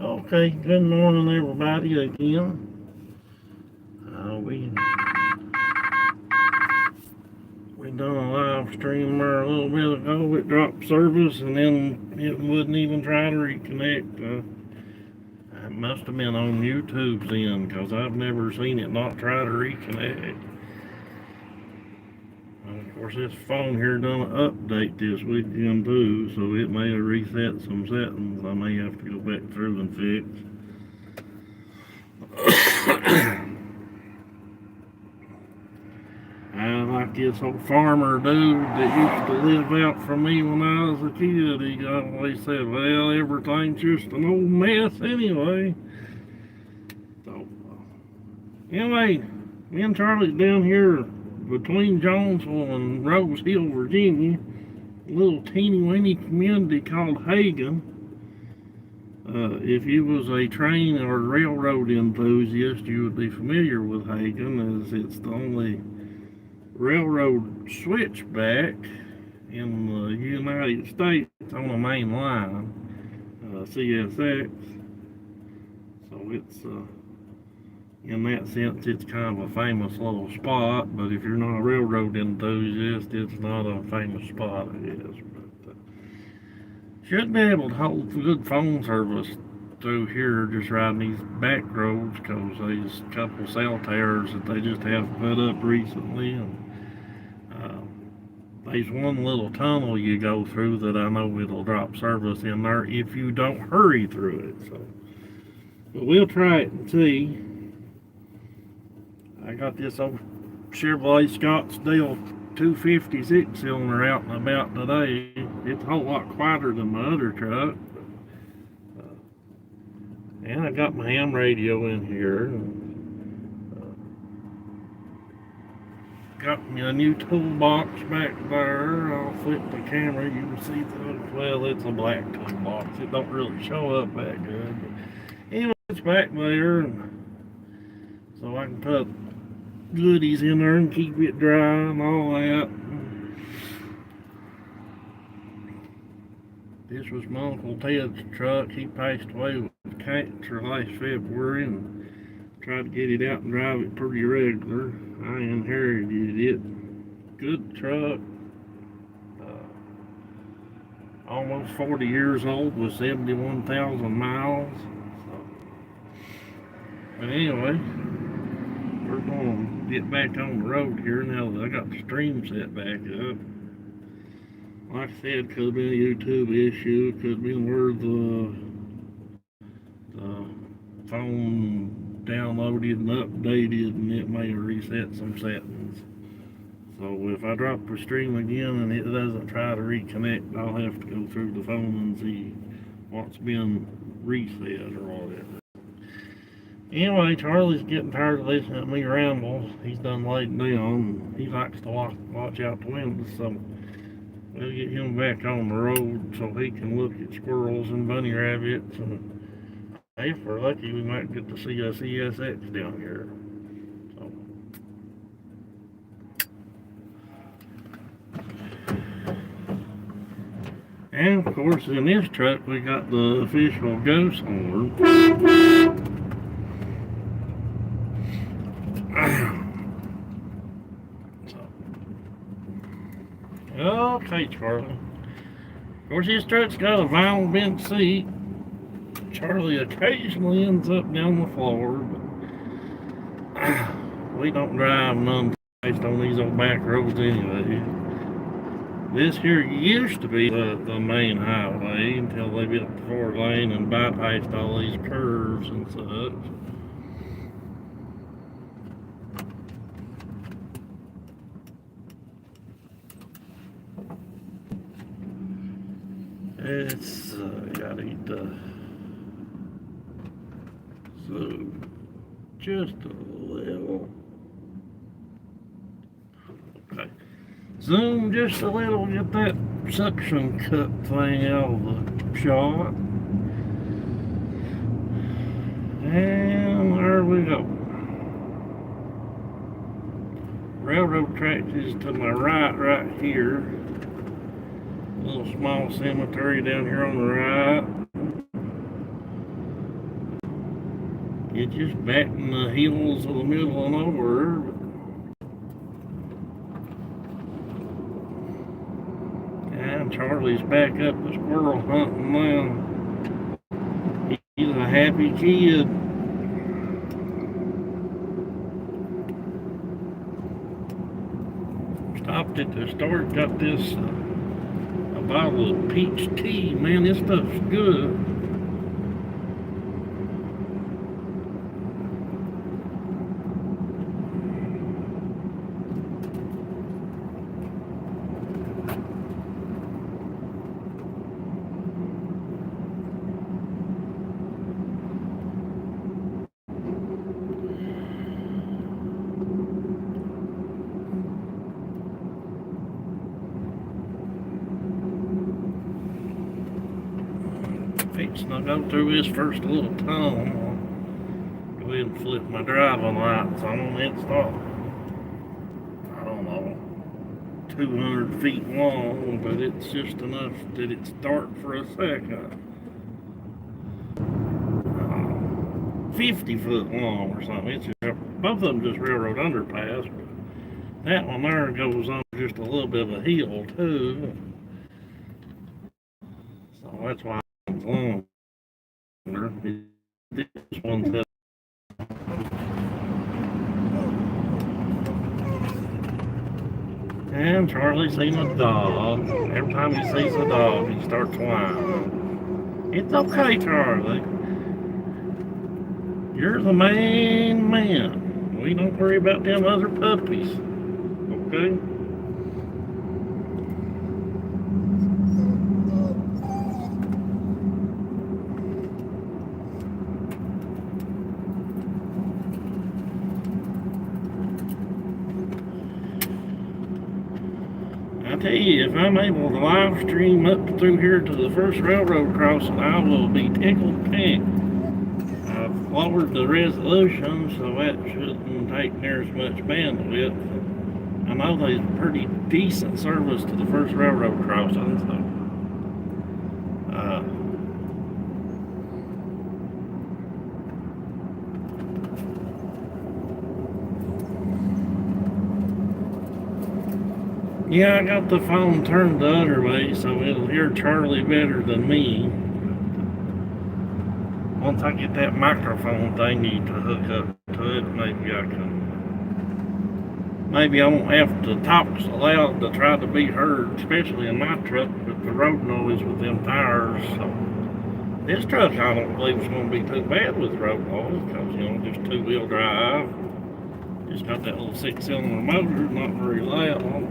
Okay, good morning everybody again. We done a live stream there a little bit ago. It dropped service and then it wouldn't even try to reconnect. It must have been on YouTube's end because I've never seen it not try to reconnect. Of course, this phone here done an update this weekend too, so it may have reset some settings. I may have to go back through and fix. I like this old farmer dude that used to live out from me when I was a kid. He always said, well, everything's just an old mess anyway. So, anyway, me and Charlie's down here between Jonesville and Rose Hill, Virginia, a little teeny weeny community called Hagen. If you was a train or railroad enthusiast, you would be familiar with Hagen, as it's the only railroad switchback in the United States on the main line, CSX. So it's, in that sense, it's kind of a famous little spot, but if you're not a railroad enthusiast, it's not a famous spot, I guess. But should be able to hold good phone service through here just riding these back roads, because there's a couple cell towers that they just have put up recently, and there's one little tunnel you go through that I know it'll drop service in there if you don't hurry through it. So, but we'll try it and see. I got this old Chevrolet Scottsdale 256 cylinder out and about today. It's a whole lot quieter than my other truck. And I got my ham radio in here. Got me a new toolbox back there. I'll flip the camera. You can see well, it's a black toolbox. It don't really show up that good. But anyway, it's back there, so I can put goodies in there and keep it dry and all that. This was my Uncle Ted's truck. He passed away with cancer last February, and tried to get it out and drive it pretty regular. I inherited it. Good truck. Almost 40 years old with 71,000 miles. So, but anyway, we're going to get back on the road here now that I got the stream set back up. Like I said, could have been a YouTube issue. Could have been where the phone downloaded and updated, and it may have reset some settings. So if I drop the stream again and it doesn't try to reconnect, I'll have to go through the phone and see what's been reset or whatever. Anyway, Charlie's getting tired of listening to me ramble. He's done laid down. He likes to watch out the windows, so we'll get him back on the road so he can look at squirrels and bunny rabbits, and if we're lucky, we might get to see a CSX down here. So, and of course, in this truck, we got the official ghost horn. Okay, Charlie. Of course, this truck's got a vinyl bench seat. Charlie occasionally ends up down the floor, but we don't drive none based on these old back roads anyway. This here used to be the main highway until they built the 4-lane and bypassed all these curves and such. It's gotta eat so just a little. Okay. Zoom just a little, get that suction cup thing out of the shot. And there we go. Railroad tracks is to my right here. A little small cemetery down here on the right. It's just back in the hills of the middle of nowhere. And Charlie's back up the squirrel hunting now. He's a happy kid. Stopped at the store, got this a bottle of peach tea. Man, this stuff's good. Fixing to go through this first little tunnel. Go ahead and flip my driving lights on. It's not, I don't know, 200 feet long, but it's just enough that it's dark for a second. 50 foot long or something. It's just, both of them just railroad underpass. But that one there goes on just a little bit of a hill too. So that's why it's longer. This one's up. And Charlie's seen a dog. Every time he sees a dog, he starts whining. It's okay, Charlie. You're the main man. We don't worry about them other puppies. Okay? I tell you, if I'm able to live stream up through here to the first railroad crossing, I will be tickled pink. I've lowered the resolution, so that shouldn't take near as much bandwidth. I know there's pretty decent service to the first railroad crossing, so yeah, I got the phone turned the other way so it'll hear Charlie better than me. Once I get that microphone thingy to hook up to it, maybe I won't have to talk so loud to try to be heard, especially in my truck with the road noise with them tires. So this truck I don't believe is going to be too bad with road noise because, just two-wheel drive. Just got that little 6-cylinder motor, not very loud.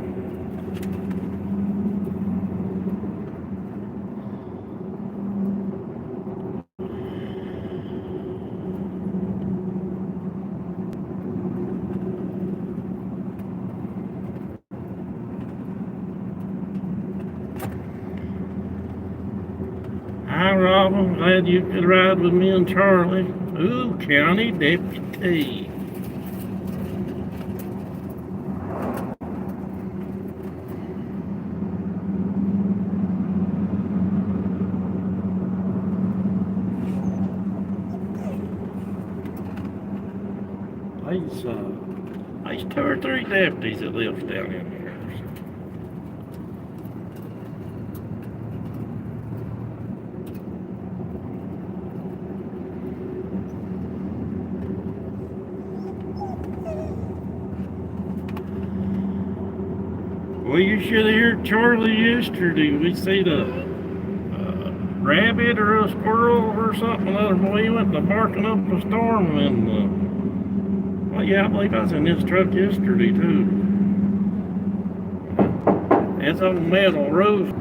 Hi, Robin. Glad you could ride with me and Charlie. Ooh, county deputy. There's 2 or 3 deputies that lives down in here. Well, you should have heard Charlie yesterday. We seen a rabbit or a squirrel or something. Another boy, he went to barking up a storm, and well, yeah, I believe I was in this truck yesterday too. It's on Metal Roof,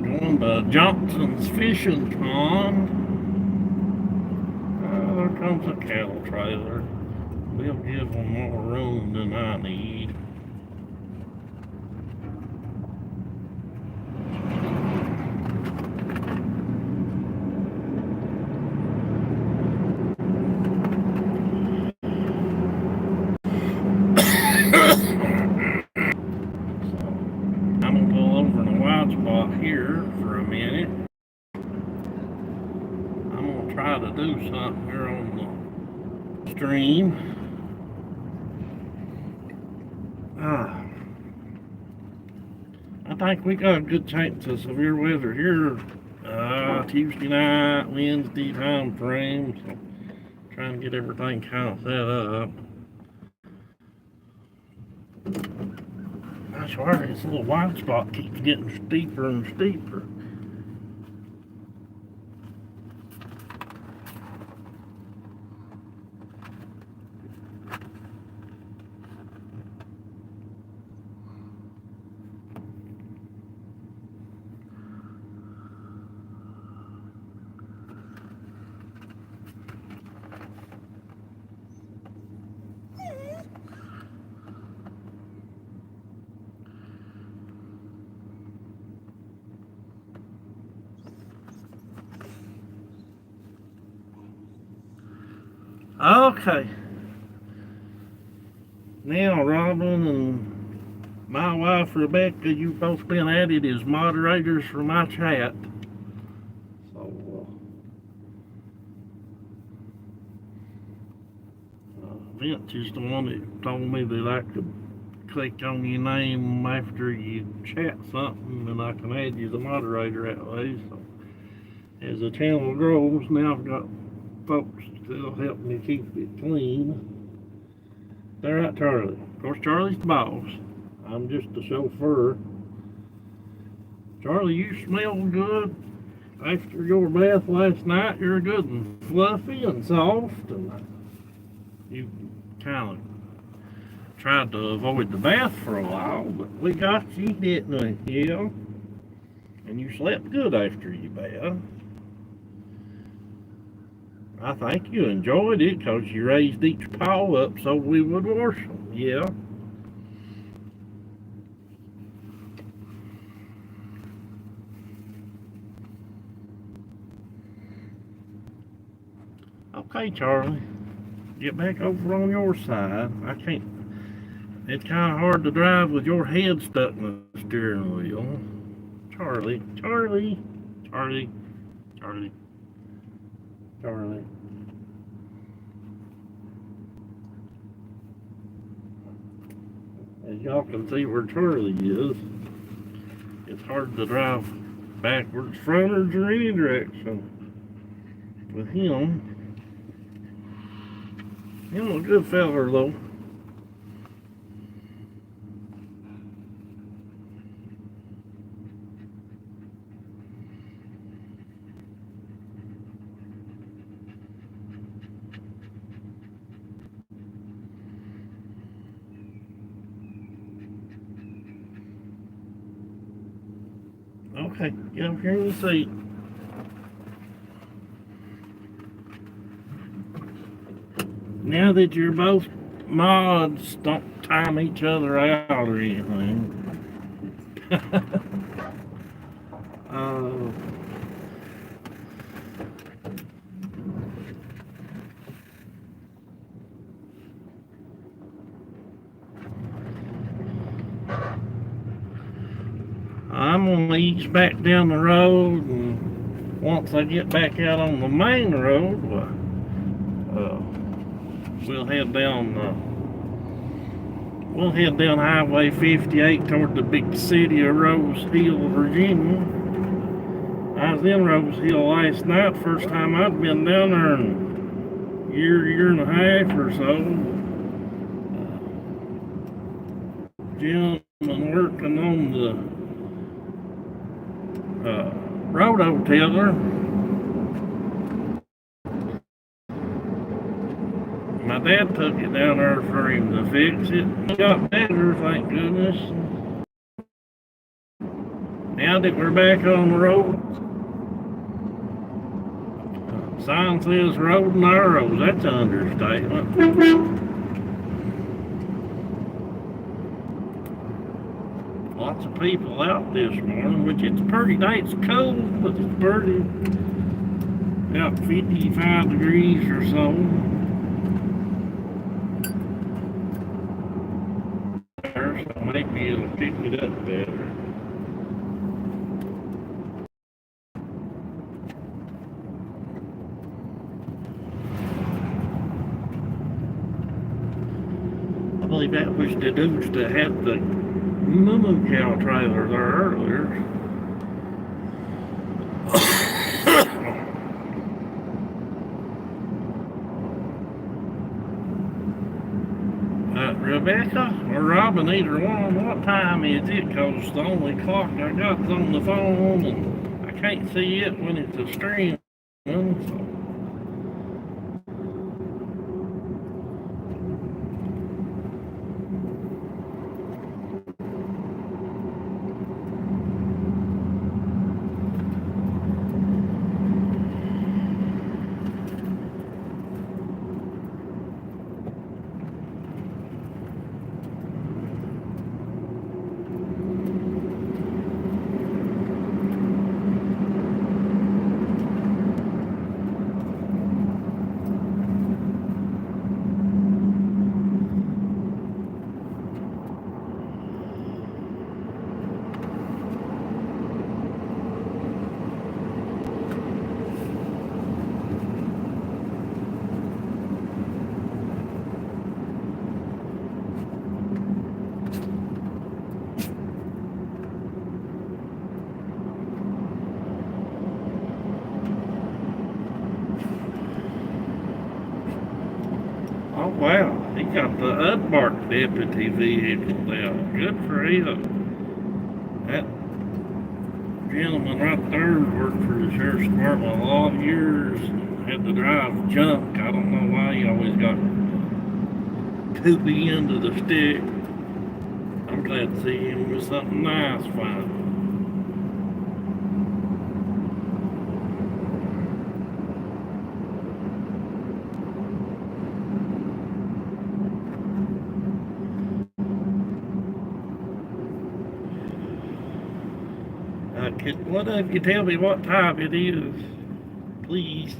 going to Johnson's Fishing Pond. There comes a cattle trailer. We'll give them more room than I need. to do something here on the stream. I think we got a good chance of severe weather here Tuesday night, Wednesday time frame. So trying to get everything kind of set up. I swear this little white spot keeps getting steeper and steeper. Okay. Now, Robin and my wife, Rebecca, you've both been added as moderators for my chat. So, Vince is the one that told me that I could click on your name after you chat something and I can add you as a moderator that way. So, as the channel grows, now I've got folks still help me keep it clean. They're right, Charlie. Of course, Charlie's the boss. I'm just the chauffeur. Charlie, you smell good after your bath last night. You're good and fluffy and soft, and you kind of tried to avoid the bath for a while, but we got you, didn't we? Yeah. And you slept good after you bath. I think you enjoyed it because you raised each paw up so we would wash them. Yeah. Okay, Charlie. Get back over on your side. I can't. It's kind of hard to drive with your head stuck in the steering wheel. Charlie. Charlie. Charlie. Charlie. Charlie. As y'all can see where Charlie is, it's hard to drive backwards, frontwards, or any direction with him. He's a good feller though. Okay, get up here in the seat. Now that you're both mods, don't time each other out or anything. I'm gonna ease back down the road, and once I get back out on the main road, we'll head down. We'll head down Highway 58 toward the big city of Rose Hill, Virginia. I was in Rose Hill last night, first time I'd been down there in a year and a half or so. Gentleman working on the rototiller. My dad took it down there for him to fix it. It got better, thank goodness. Now that we're back on the road, sign says road and arrows. That's an understatement. Lots of people out this morning, which it's pretty day. It's cold, but it's pretty. About 55 degrees or so. So maybe it'll pick it up better. believe that was the dudes that had the moo cow trailer there earlier. Rebecca or Robin, either one, what time is it? Because the only clock I got is on the phone and I can't see it when it's a stream. So. Oh wow, he got the unmarked deputy vehicle now. Good for him. That gentleman right there worked for the sheriff's department a lot of years and had to drive junk. I don't know why he always got to the end of the stick. I'm glad to see him with something nice finally. One of you tell me what time it is, please?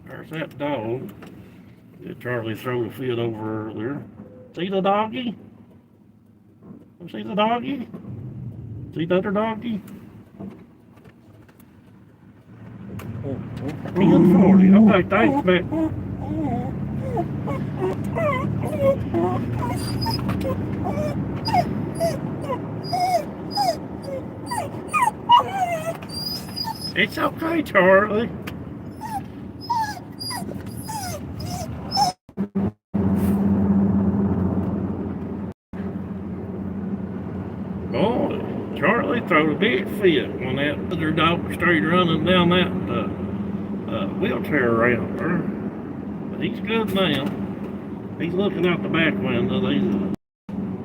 There's that dog that Charlie threw a fit over earlier. See the doggy? See the doggy? See the other doggy? 1040. Okay, thanks, man. It's okay, Charlie. Boy, Charlie throwed a big fit when that other dog started running down that wheelchair ramp there. But he's good now. He's looking out the back window. There's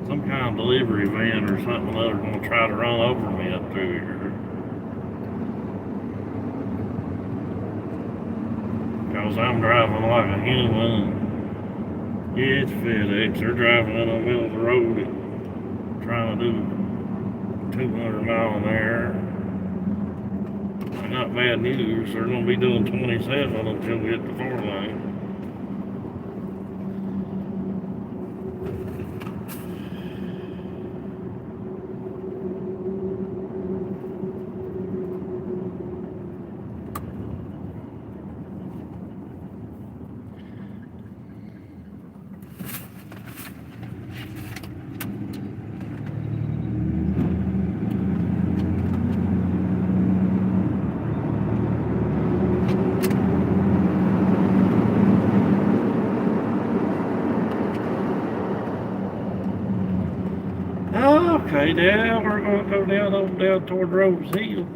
some kind of delivery van or something or other going to try to run over me up through here. Because I'm driving like a human. Yeah, it's FedEx. They're driving in the middle of the road trying to do 200 miles an hour. Not bad news. They're going to be doing 27 until we hit the 4 lane. Okay, now we're going to go down toward Rose Hill.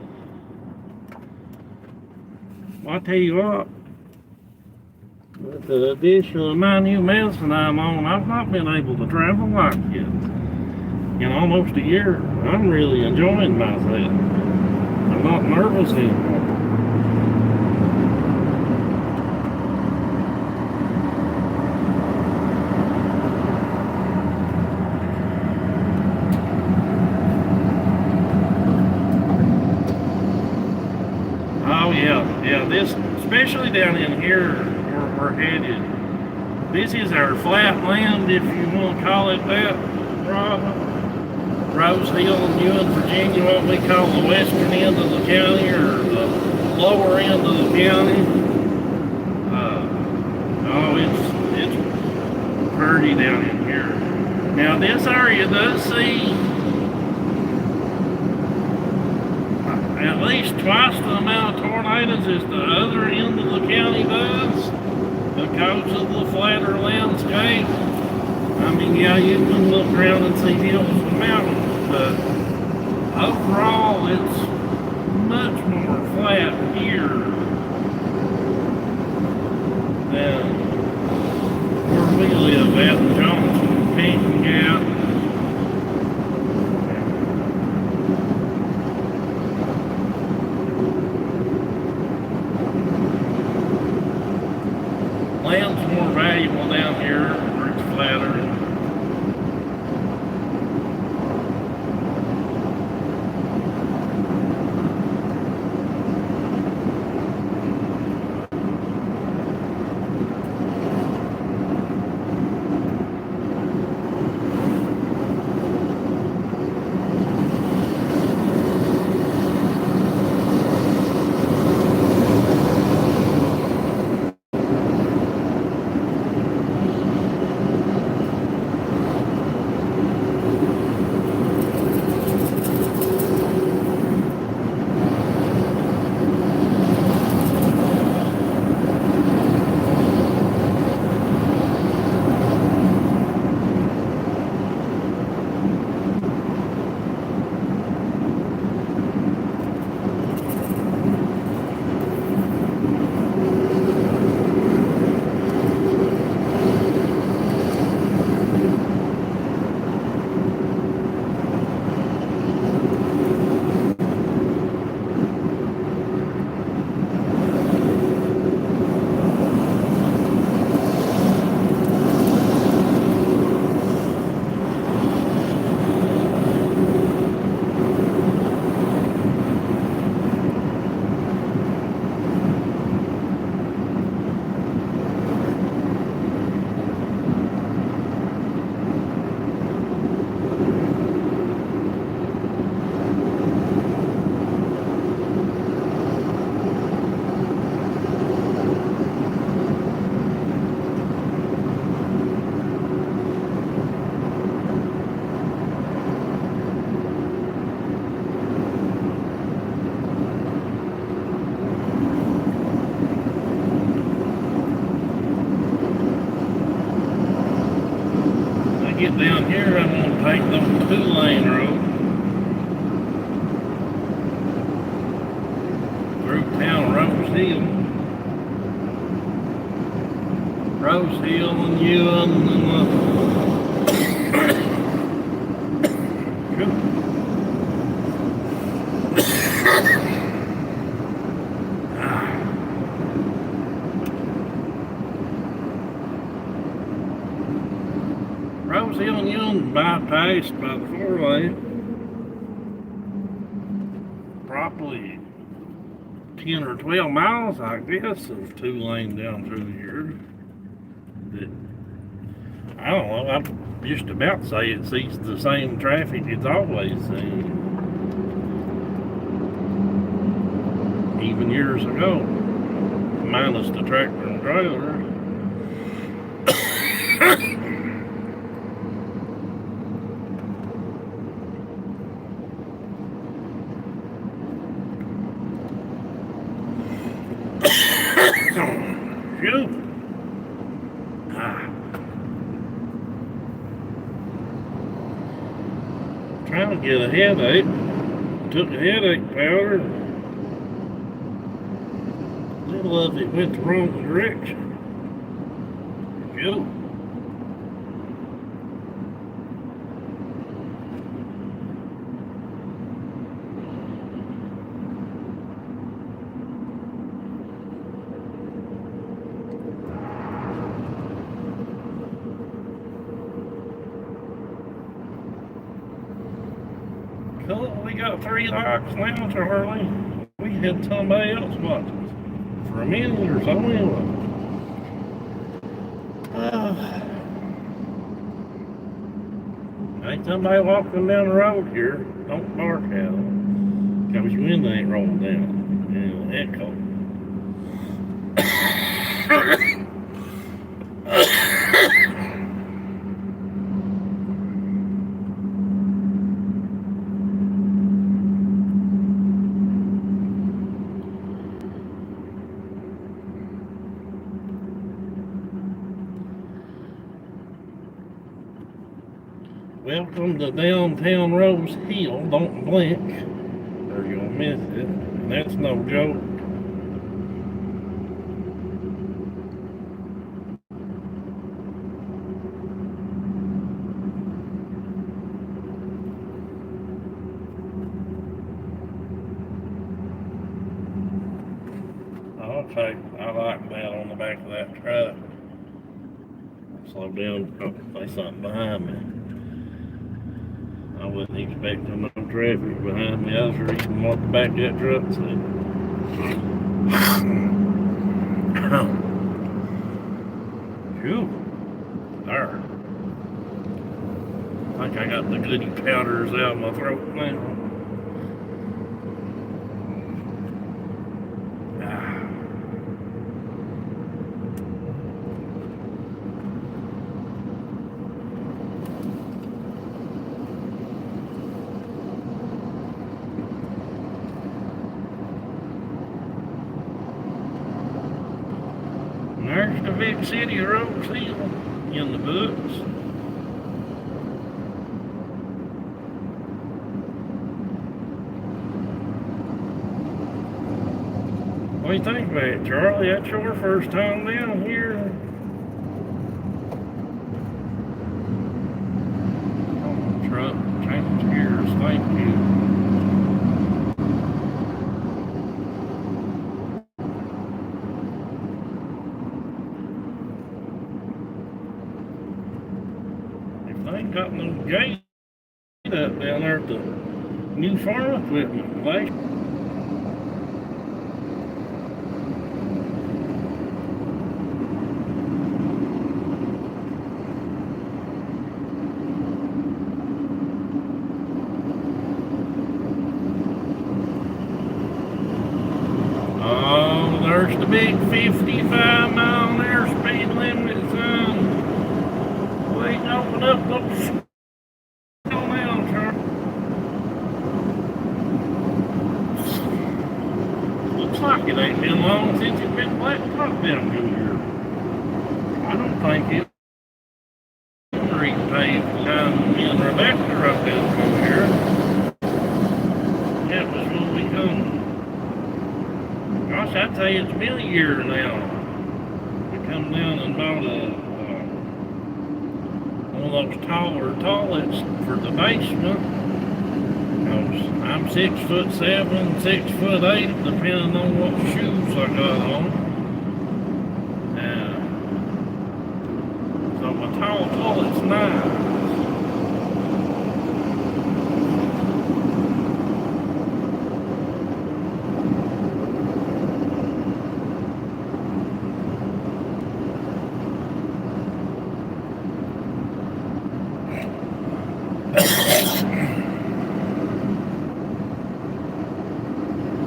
Well, I tell you what, with the addition of my new medicine I'm on, I've not been able to travel like this in almost a year. I'm really enjoying myself. I'm not nervous anymore. Yeah, this, especially down in here where we're headed, this is our flat land, if you want to call it that, Robin. Rose Hill and Ewan, Virginia, what we call the western end of the county or the lower end of the county. Oh, it's pretty down in here. Now this area does see at least twice the amount of tornadoes as the other end of the county does because of the flatter landscape. I mean, yeah, you can look around and see hills and mountains, but overall it's much more flat here than where we live at in Johnson, Canyon Gap. Land's more valuable down here where it's flatter. Get down here, I'm going to take the 2-lane road through town Rose Hill and Ewan and Rose Hill and Ewan bypassed by the 4-lane. Probably 10 or 12 miles, I guess, of 2-lane down through here. That, I don't know, I'd just about say it sees the same traffic it's always seen. Even years ago, minus the tractor and trailer. Trying to get a headache. Took a headache powder. Little of it went the wrong direction. Go. We got 3 likes now, Charlie. We had somebody else watching for a minute or so anyway. I Ain't somebody walking down the road here, don't bark at them. Because your window ain't rolling down. And it'll echo. Welcome to downtown Rose Hill. Don't blink or you'll miss it. And that's no joke. Okay, I like that on the back of that truck. Slow down. Oh, there's something behind me. I wasn't expecting no traffic behind me. I was reading what the back of that truck said. Phew. There. I think I got the goody powders out of my throat now. There's the big city of Rose Hill in the books. What do you think about it, Charlie? That's your first time down here. Oh, truck, change gears, thank you. Ain't got no gate up down there at the new farm equipment place. Oh, there's the big 55-mile-an-hour speed limit sign. Wait, open up those. Looks like it ain't been long since it's been blacktop down here. I don't think it repaved the time me and Rebecca up down through here. That was when we come. Gosh, I'd say it's been a year now. We come down and bought one of those taller toilets for the basement. I'm 6'7", 6'8", depending on what shoes I got on. So my tall toilet's nice.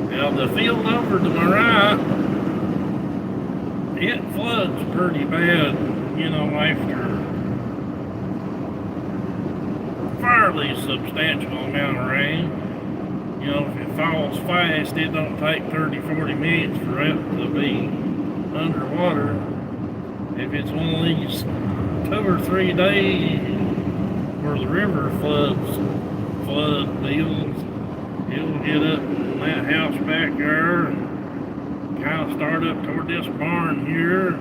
Now the field over to my right, it floods pretty bad, you know, after a fairly substantial amount of rain. You know, if it falls fast, it don't take 30-40 minutes for it to be underwater. If it's one of these 2 or 3 days where the river flood deals, it'll get up in that house back there and kind of start up toward this barn here.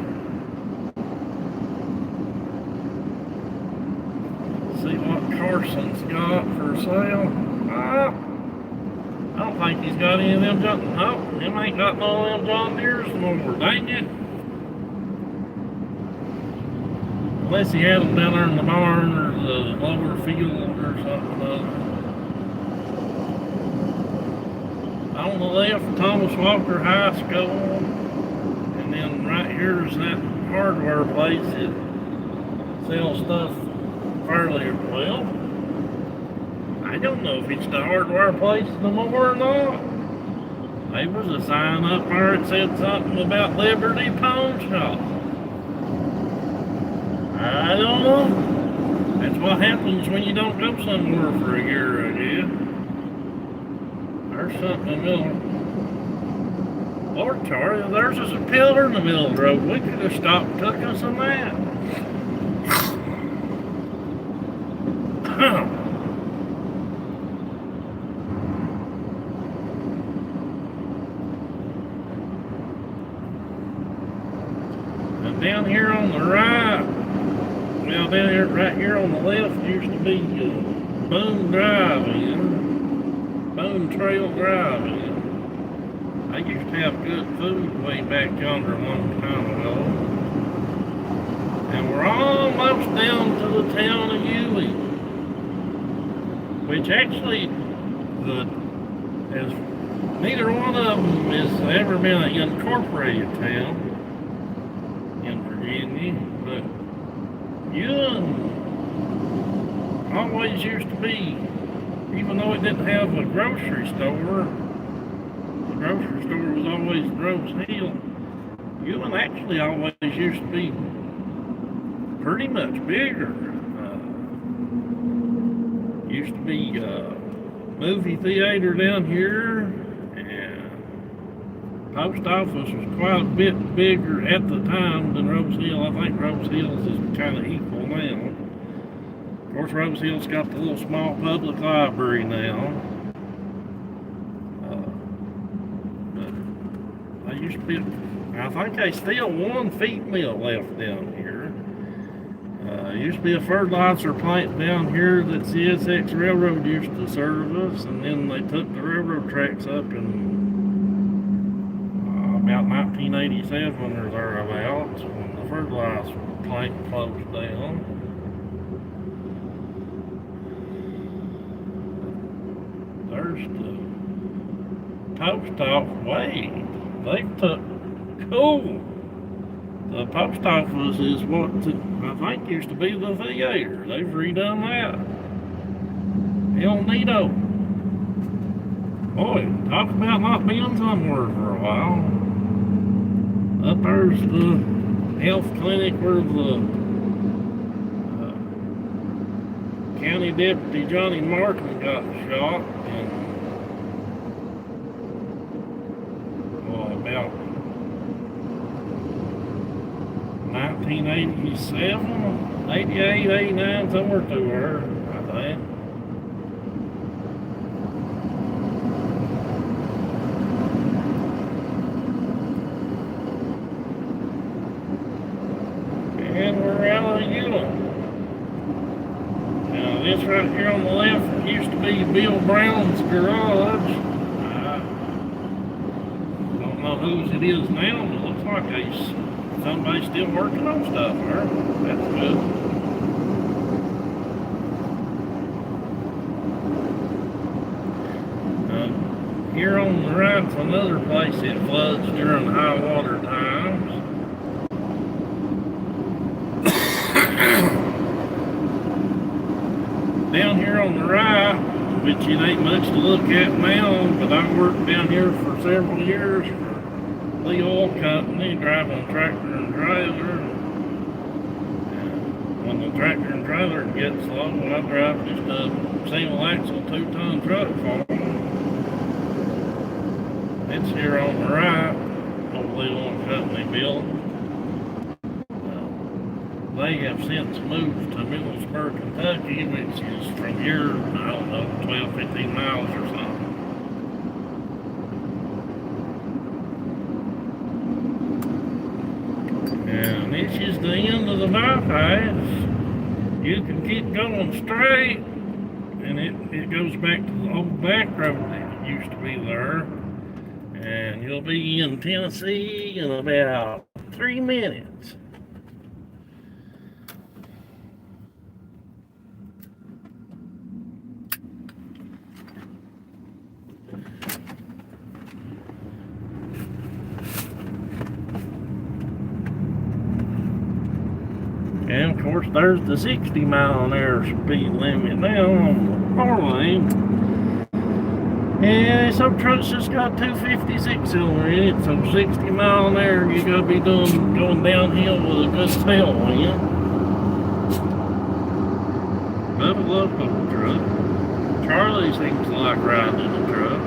See what Carson's got for sale. I don't think he's got any of them John. No, him ain't got no of them John Deere's no more. Dang it. Unless he had them down there in the barn or the lower field or something other. On the left, Thomas Walker High School, and then right here's that hardware place that sells stuff fairly well. I don't know if it's the hardware place no more or not. There was a sign up there that said something about Liberty Pawn Shop. I don't know. That's what happens when you don't go somewhere for a year, I guess. There's something in the middle. Lord, Charlie, there's just a pillar in the middle of the road. We could have stopped and took us a nap. And down here on the right, well, down here, right here on the left, used to be Boone Drive-In, Boone Trail Drive-In. I used to have good food way back yonder a long time ago. And we're almost down to the town of Ewing, which actually, as neither one of them has ever been an incorporated town in Virginia, but Ewing always used to be, even though it didn't have a grocery store, the grocery store was always Rose Hill. Ewing actually always used to be pretty much bigger. Used to be a movie theater down here, and post office was quite a bit bigger at the time than Rose Hill. I think Rose Hills is kind of equal now. Of course, Rose Hill's got the little small public library now. But I used to be, I think there's still one feed mill left down here. Used to be a fertilizer plant down here that CSX Railroad used to service, and then they took the railroad tracks up in about 1987 or thereabouts when the fertilizer plant closed down. There's the post office. Wait, they took, cool. The post office is what I think used to be the theater. They've redone that. El Nido. Boy, talk about not being somewhere for a while. Up there's the health clinic where the county deputy Johnny Martin got shot in about 1987, 88, 89, somewhere through there, I think. And we're out of Ewing. Now this right here on the left used to be Bill Brown's garage. I don't know whose it is now, but it looks like somebody's still working on stuff there. That's good. Here on the right's another place that floods during high water times. Down here on the right, which it ain't much to look at now, but I worked down here for several years for the oil company, driving a tractor and trailer. And when the tractor and trailer gets slow, I drive just a single axle 2-ton truck for them. It's here on the right, over the oil company building. They have since moved to Middlesburg, Kentucky, which is from here, I don't know, 12, 15 miles or something. And this is the end of the bypass. You can keep going straight, and it goes back to the old back road that used to be there. And you'll be in Tennessee in about 3 minutes. And of course, there's the 60-mile-an-hour speed limit now on the 4-lane. And some trucks just got 256 cylinder in it, so 60 mile an hour you gotta be going downhill with a good tailwind. But I love the truck. Charlie seems to like riding in the truck.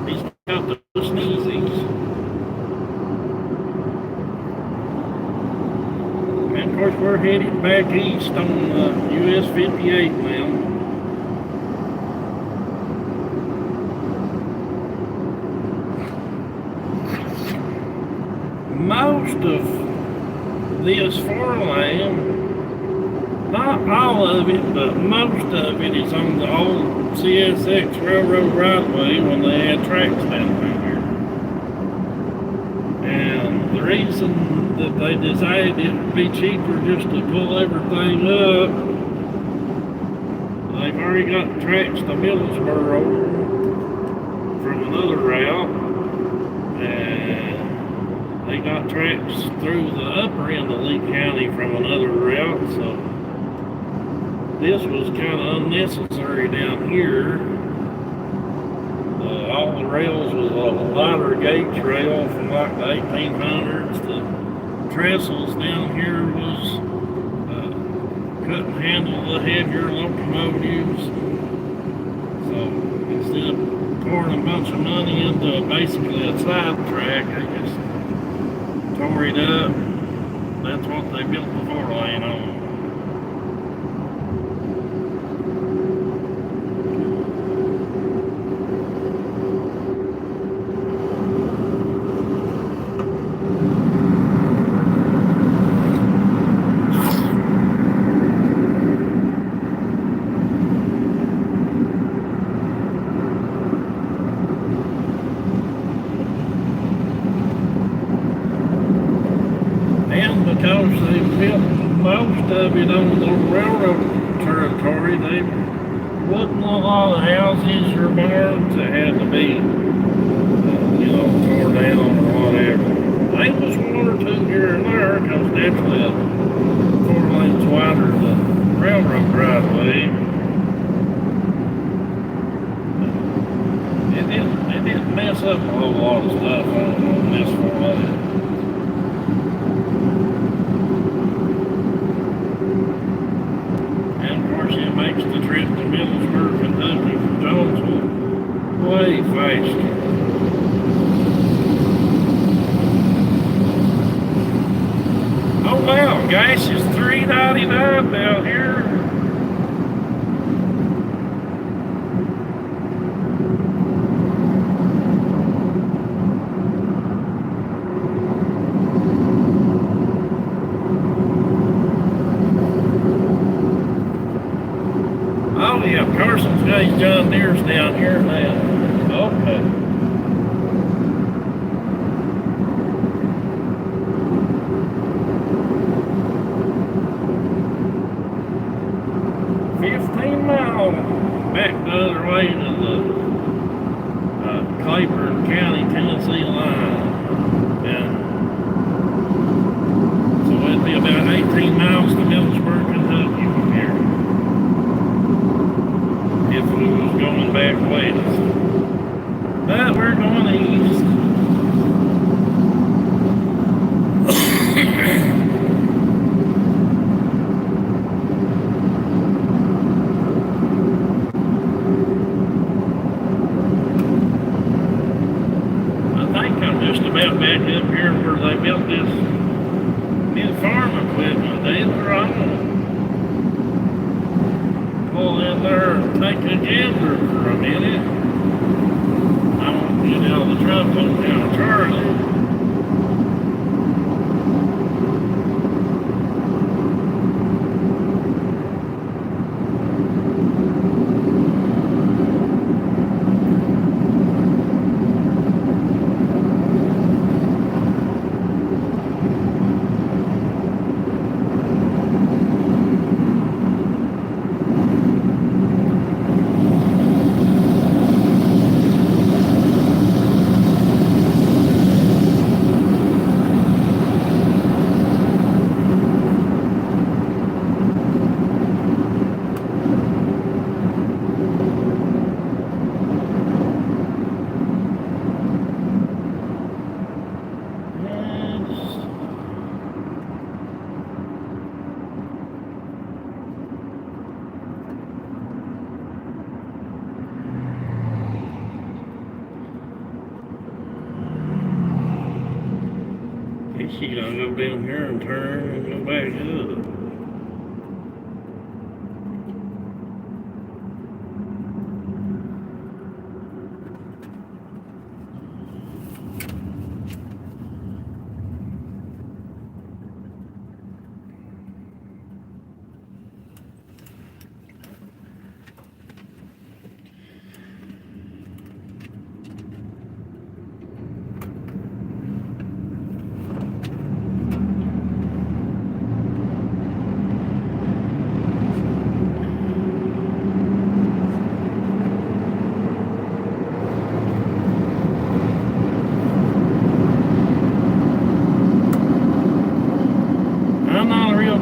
He's got the sneezies. And of course we're headed back east on US 58 now. Most of this 4-lane, not all of it, but most of it is on the old CSX railroad right-of-way when they had tracks down through here. And the reason that they decided it would be cheaper just to pull everything up, they've already got tracks to Middlesboro from another route, and they got tracks through the upper end of Lee County from another route, so this was kind of unnecessary down here. All the rails was a lighter gauge rail from like the 1800s. The trestles down here was couldn't handle the heavier locomotives. So instead of pouring a bunch of money into basically a side track, they just tore it up. That's what they built the 4-lane on. Because they built most of it on the railroad territory, they wasn't a lot of houses or barns that had to be, tore down or whatever. There was one or two here and there, because naturally the 4-lane's wider than the railroad right-of-way. It didn't mess up a whole lot of stuff on this 4-lane. It makes the trip to Middlesboro, Kentucky from Jonesville way faster. Oh wow, gas is $3.99 down here. Oh yeah, Carson's got his John Deere's down here now. Okay. $15 back the other way to the Claiborne County, Tennessee line. And so it'd be about 18 miles to Middlesboro, Kentucky from here, if we was going back west. But we're going east. I think I'm just about back up here where they built this new farm equipment. Either I'm gonna pull in there and take a gander for a minute. I won't get out of the truck on down Charlie. Guess you gotta go down here and turn and go back up.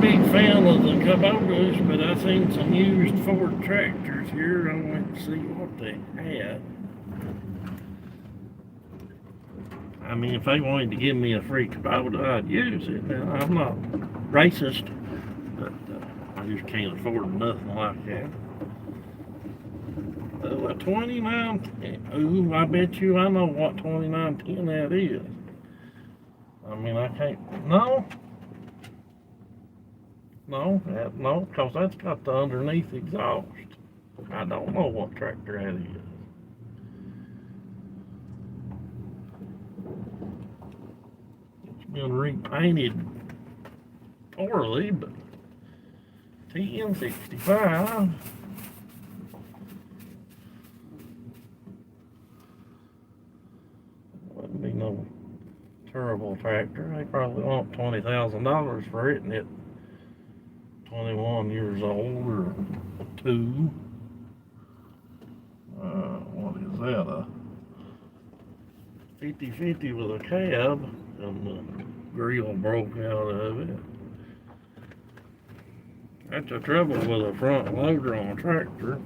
Big fan of the Kubotas, but I seen some used Ford tractors here. I went to see what they had. I mean, if they wanted to give me a free Kubota, I'd use it. Now, I'm not racist, but I just can't afford nothing like that. Oh, a 2910. Ooh, I bet you I know what 2910 that is. I mean, I can't. No. No, because that's got the underneath exhaust. I don't know what tractor that is. It's been repainted poorly, but 1065. Wouldn't be no terrible tractor. They probably want $20,000 for it, and it 21 years old or 2. What is that? A 50/50 with a cab, and the grill broke out of it. That's the trouble with a front loader on a tractor.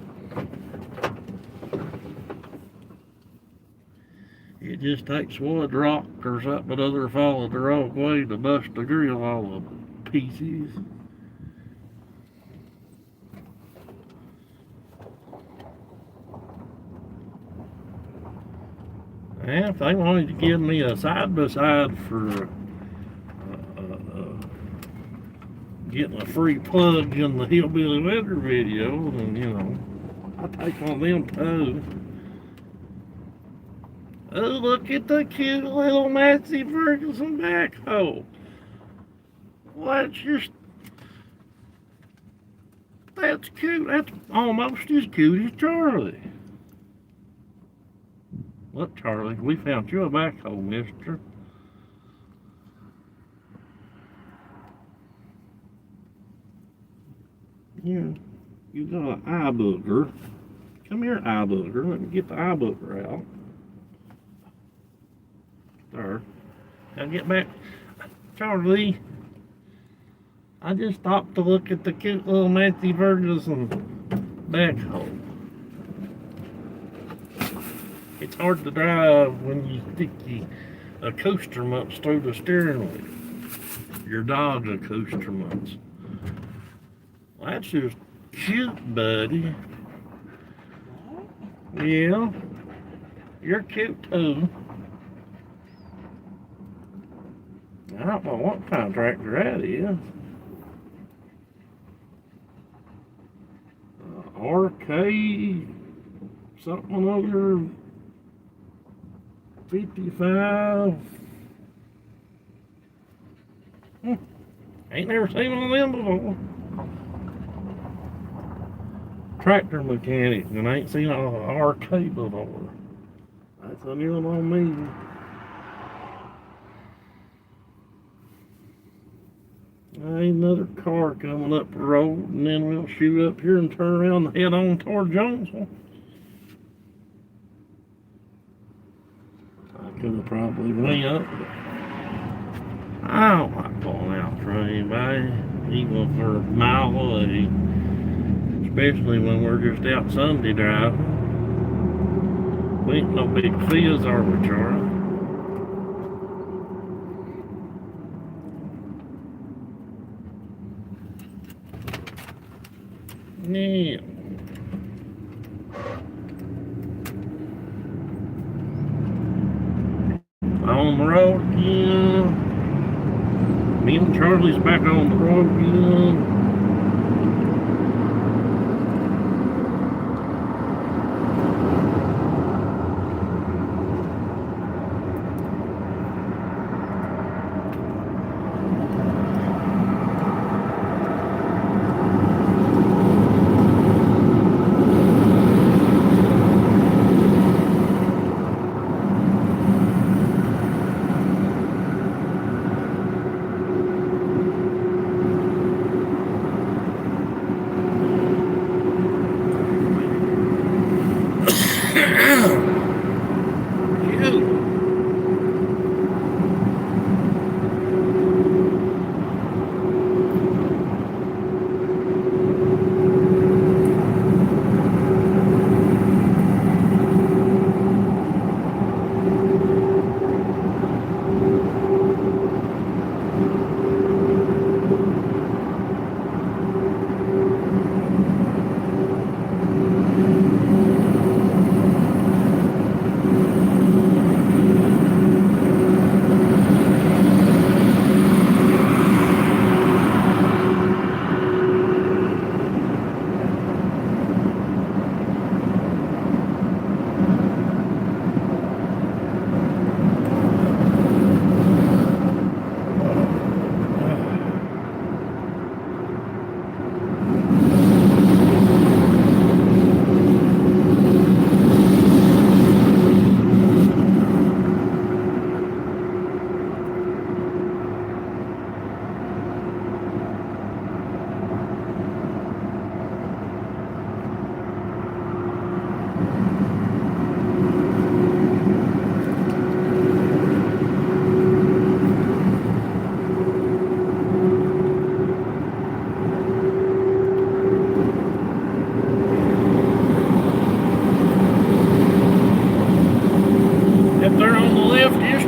It just takes wood, rock, or something other fall the wrong way to bust the grill all to pieces. And if they wanted to give me a side-by-side for getting a free plug in the Hillbilly Weather video, then, you know, I'll take one of them too. Oh, look at the cute little Massey Ferguson backhoe. Well, that's cute. That's almost as cute as Charlie. Look, Charlie, we found you a backhoe, mister. Yeah, you got an eye booger. Come here, eye booger. Let me get the eye booger out. There. Now get back. Charlie, I just stopped to look at the cute little Massey Ferguson backhoe. It's hard to drive when you stick a coaster mutts through the steering wheel. Your dog's a coaster mutts. Well, that's just cute, buddy. Yeah, you're cute too. I don't know what kind of tractor that is. RK something over 55. Ain't never seen one of them before. Tractor mechanic, and I ain't seen an RK before. That's a new one on me. Ain't another car coming up the road, and then we'll shoot up here and turn around and head on toward Jonesville. I could have probably went up, but I don't like pulling out for anybody, even for a mile away, especially when we're just out Sunday driving. We ain't no big fizz, are we, Charlie? Yeah. On the road again. Me and Charlie's back on the road again.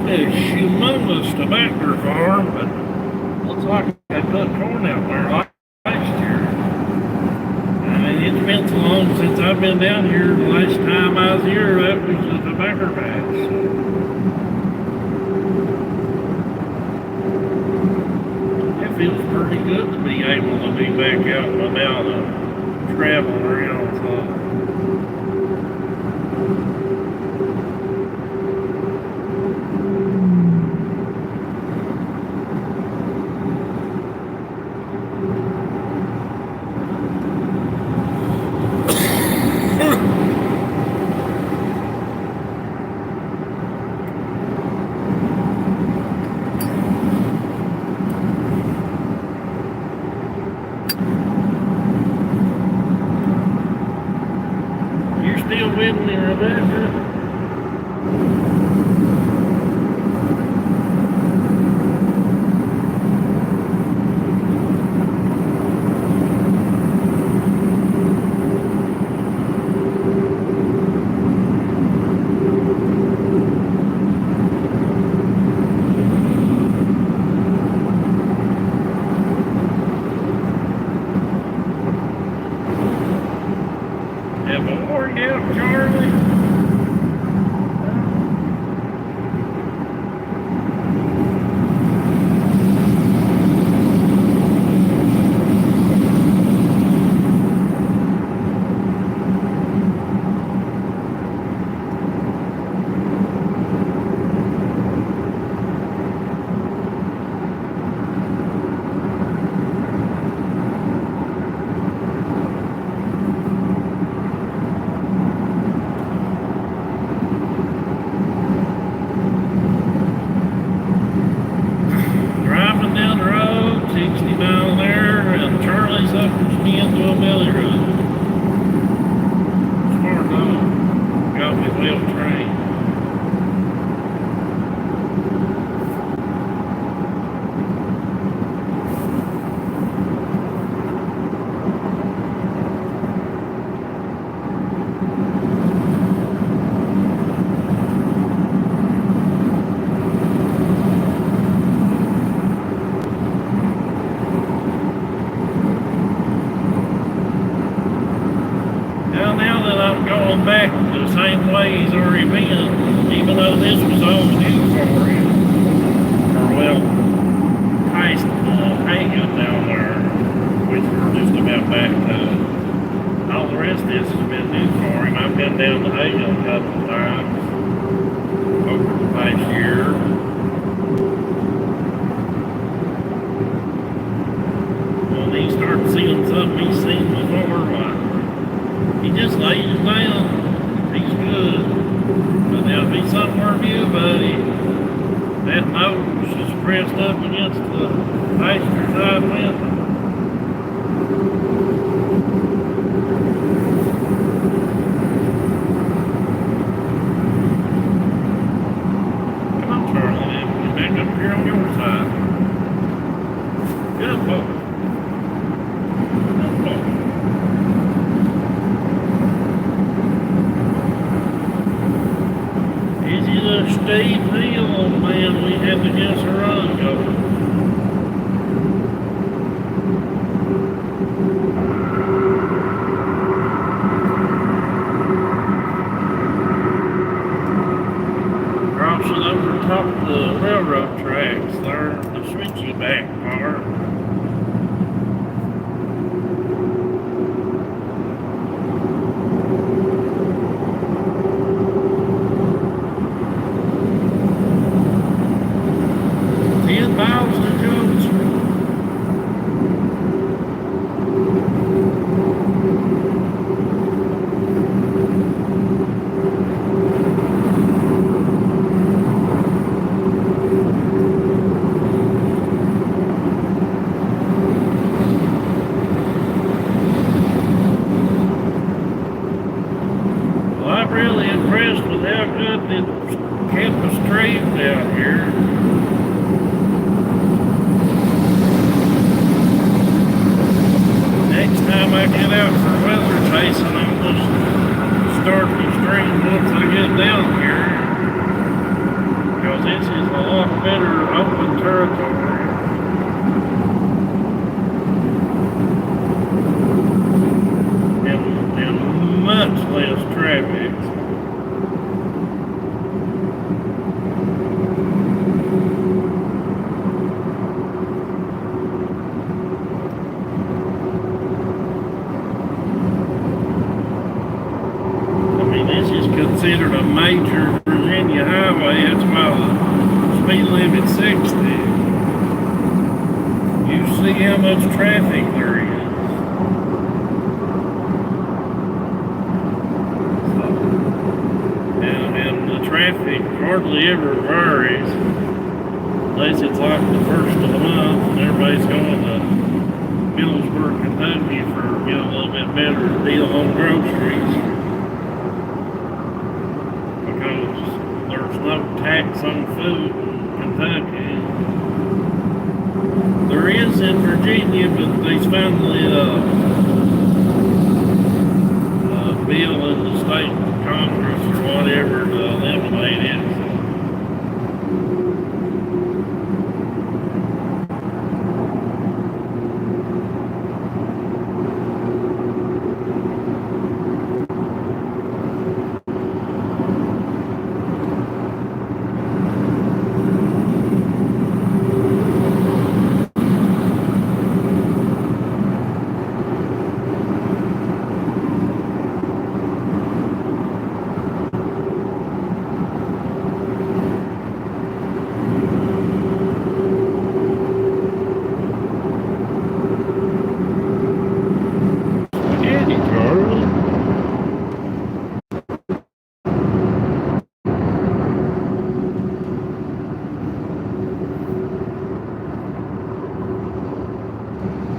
Humongous tobacco farm, but looks like they put corn out there last year. I mean, it's been so long since I've been down here. The last time I was here, that was the tobacco patch. It feels pretty good to be able to be back out and about and traveling around. So. Still with me, Rebecca? Have a workout, Charlie? Going back the same way he's already been, even though this was all new for him. Or well, past is pressed up against the passenger side window. And I'm turning it back up here on your side. Good boy. Good boy. Easy to steep hill, man, we had to get a run going. Crossing over top of the railroad tracks there, the switchy back part. I'm really impressed with how good they kept the streams out here. Next time I get out for weather chasing, I'm going to start the stream once I get down here. Because this is a lot better open territory. And much less traffic. I mean, this is considered a major Virginia highway. That's why the speed limit's 60. You see how much traffic there is. Traffic hardly ever varies unless it's like the first of the month and everybody's going to Middlesburg, Kentucky for a little bit better deal on groceries because there's no tax on food in Kentucky. There is in Virginia, but they finally bill in the state Congress or whatever to eliminate it.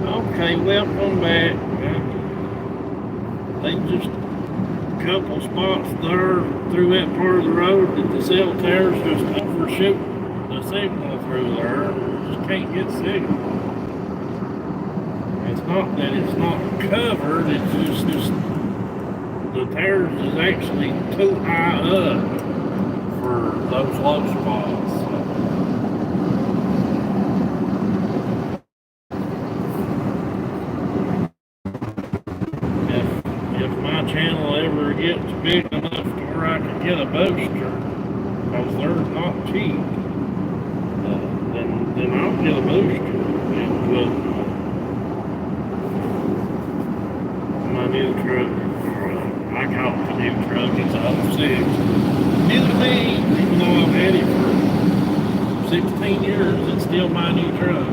Okay, welcome back. They just a couple spots there through that part of the road that the cell towers just overshoot the signal through there. Just can't get signal. It's not that it's not covered, it's just the towers is actually too high up for those low spots. If my channel ever gets big enough to where I can get a booster, because they're not cheap, then I'll get a booster and put my new truck. I call it the new truck, it's a 06. New to me, even though I've had it for 16 years, it's still my new truck.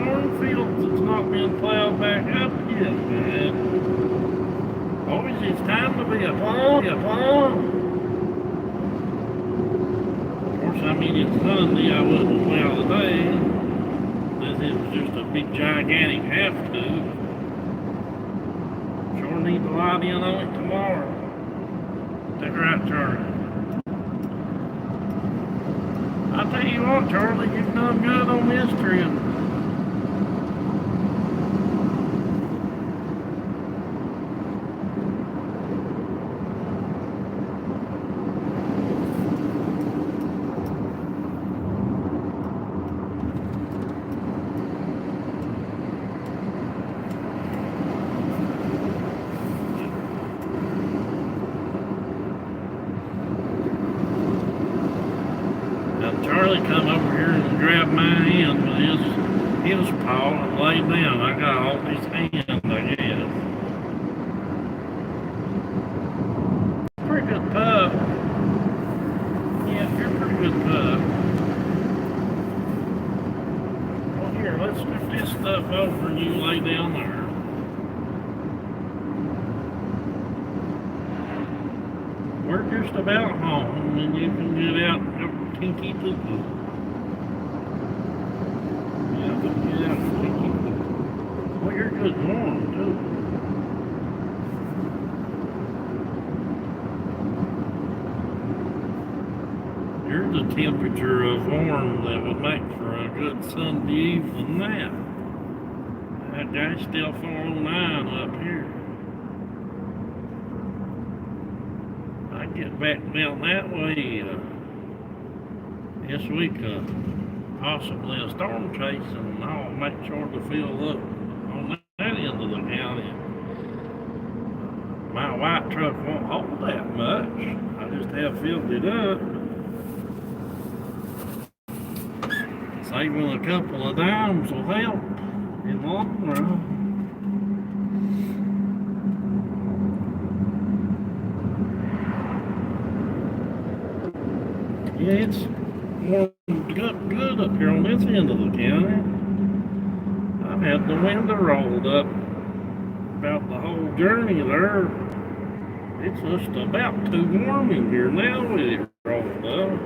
cornfields that's not been plowed back up yet, man. Always it's time to be a farm. Of course, I mean, it's Sunday, I wouldn't plow today. This is just a big, gigantic have-to. Sure need to light in on it tomorrow. Take a right turn. I tell you what, Charlie, you've done good on this trip. Charlie come over here and grabbed my hand with his paw and laid down. I got all his hand, I guess. Pretty good pup. Yeah, you're a pretty good pup. Well, here, let's scoot this stuff over and you lay down there. We're just about home and you can get out and go tinky poo-poo. Yeah, but get out and tinky poo-poo. Well, you're good warm, too. You're the temperature of warm that would make for a good Sunday evening nap. That guy's still 409 up here. I get back down that way this week, possibly a storm chase, and I'll make sure to fill up on that end of the county. My white truck won't hold that much. I just have filled it up. Saving a couple of dimes will help in the long run. Yeah, it's warmed good up here on this end of the county. I've had the window rolled up about the whole journey there. It's just about too warm in here now with it rolled up.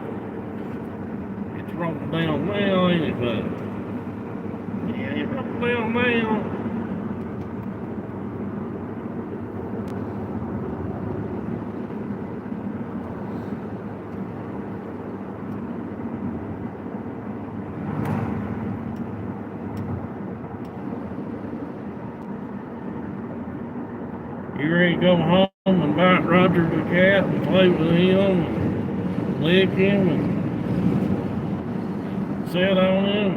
It's rolled down now, ain't it, bud? Yeah, it rolled down now. You ready to go home and bite Roger the cat and play with him and lick him and sit on him?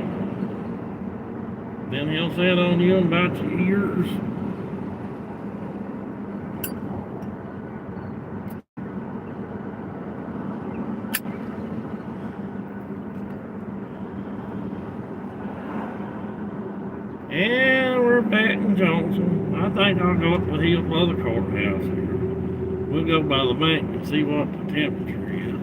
Then he'll sit on you and bite your ears. And we're back in Johnson. I think I'll go up to the other courthouse here. We'll go by the bank and see what the temperature is.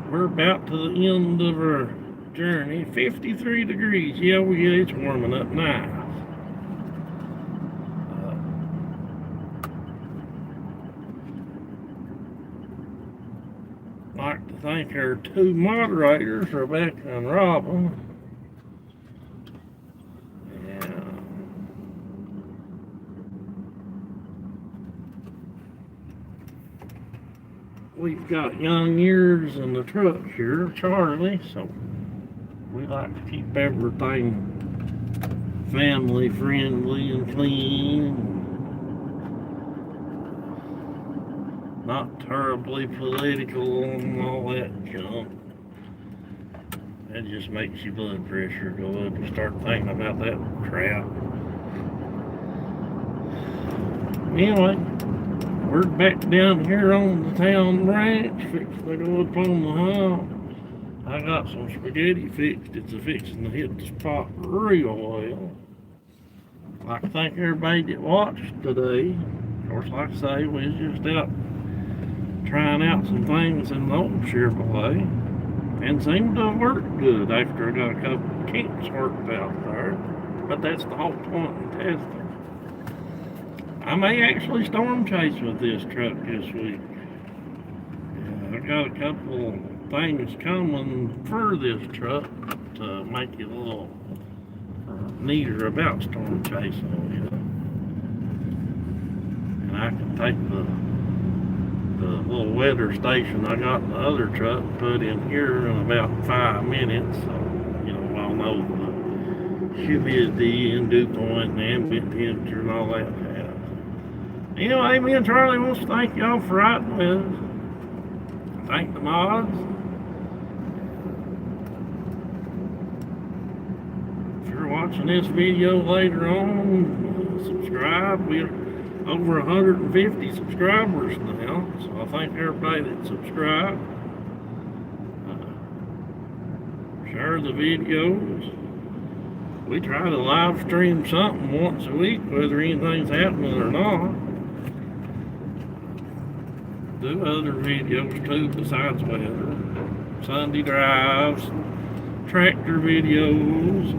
We're about to the end of our journey. 53 degrees. Yeah, it's warming up nice. Like to think our two moderators, Rebecca and Robin. Yeah. We've got young ears in the truck here, Charlie, so we like to keep everything family friendly and clean. Not terribly political and all that junk. That just makes your blood pressure go up and start thinking about that crap. Anyway, we're back down here on the town ranch, fixing to go up on the hump. I got some spaghetti fixed. It's fixing to hit the spot real well. Like I think everybody that watched today, of course, like I say, we was just out trying out some things in the old Chevrolet, and seemed to have worked good after I got a couple of kinks worked out there. But that's the whole point in testing. I may actually storm chase with this truck this week. Yeah, I've got a couple of things coming for this truck to make it a little neater about storm chasing, you know. And I can take the little weather station I got in the other truck and put in here in about 5 minutes. So, you know, I'll know the humidity and dew point and ambient temperature and all that. Anyway, me and Charlie wants to thank y'all for riding with us. Thank the mods. If you're watching this video later on, subscribe. We're over 150 subscribers now, so I thank everybody that subscribed. Share the videos. We try to live stream something once a week, whether anything's happening or not. Do other videos too besides weather. Sunday drives, tractor videos,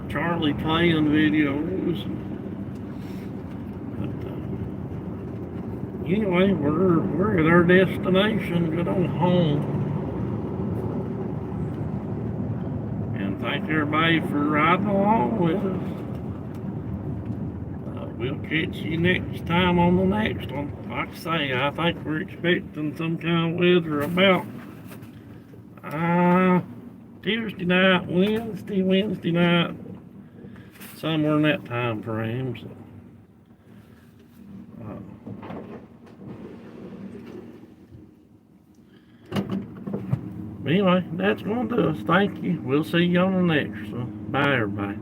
Charlie playing videos. But, anyway, we're at our destination, good on home. And thank everybody for riding along with us. We'll catch you next time on the next one. Like I say, I think we're expecting some kind of weather about Tuesday night, Wednesday night, somewhere in that time frame. So, anyway, that's going to do us. Thank you. We'll see you on the next one. Bye, everybody.